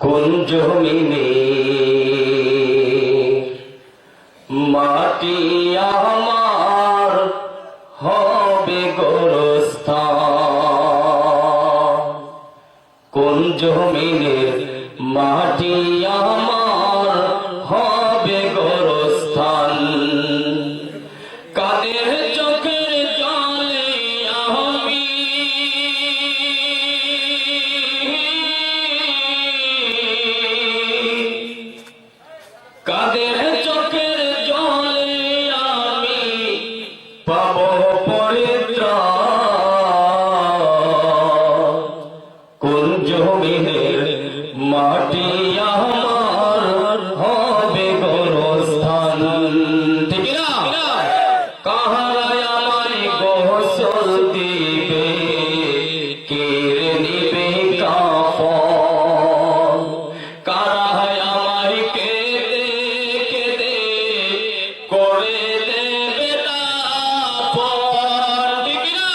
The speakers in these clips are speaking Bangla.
কোন জমিনে মাটি আমার হবে গোরস্থান, কোন জমিনে মাটি আমার হবে গোরস্থান। কাদের চোখের জলে আমি কাদের চোখের জলে আমি পাব পরিত্রাণ, কোন জমিনের মাটি আমার হবে গোরস্থান। ঠিক না? কাহারায় আমায় গোসল দিবে, কেড়ে নিবে কাফন, কারায় আমায় কেঁদে কেঁদে করে দেবে দাফন। ঠিক না?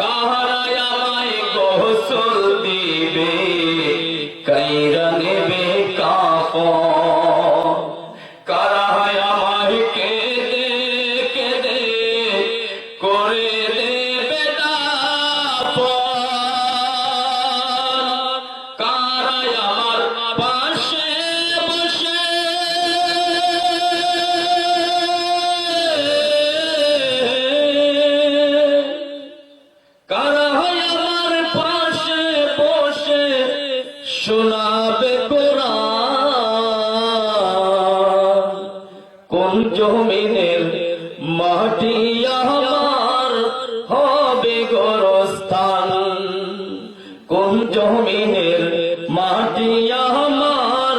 কাহারায় আমায় গোসল দিবে, কাইরা নেবে কাফন, কারায় আমায় কেঁদে কেঁদে করে দেবে দাফন, কারায় আমার পাশে বসে কারায় আমার পাশে বসে শোনাবে কোরআন, কোন জমিনের মাটি আমার হবে গোরস্থান, কোন জমিনের মাটি আমার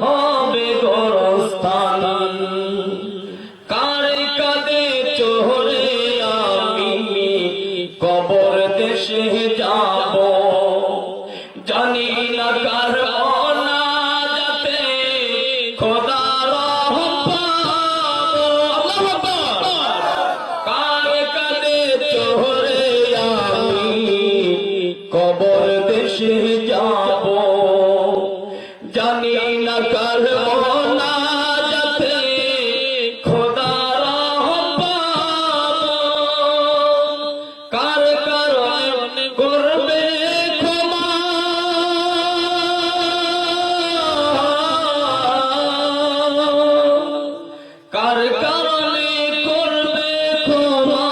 হবে গোরস্থান। কারে কাঁধে চড়ে আমি কবর দেশে যাব, জানি না কার অনাজাতে খোদার কারে কাঁধে চড়ে আমি কবর দেশে যাব, জানি না কার অনাজাতে খোদার কার কারণে করবে ক্ষমা, কার কারণে করবে ক্ষমা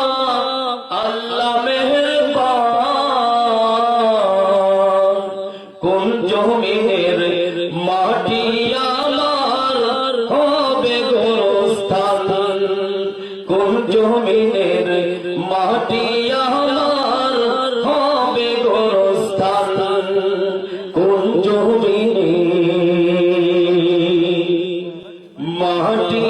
আল্লাহ মেহেরবান, কোন জমিনের মাটি আমার হবে গোরস্থান, কোন জমিনের মাটি আমার হবে গোরস্থান, কোন জমিনের মাটি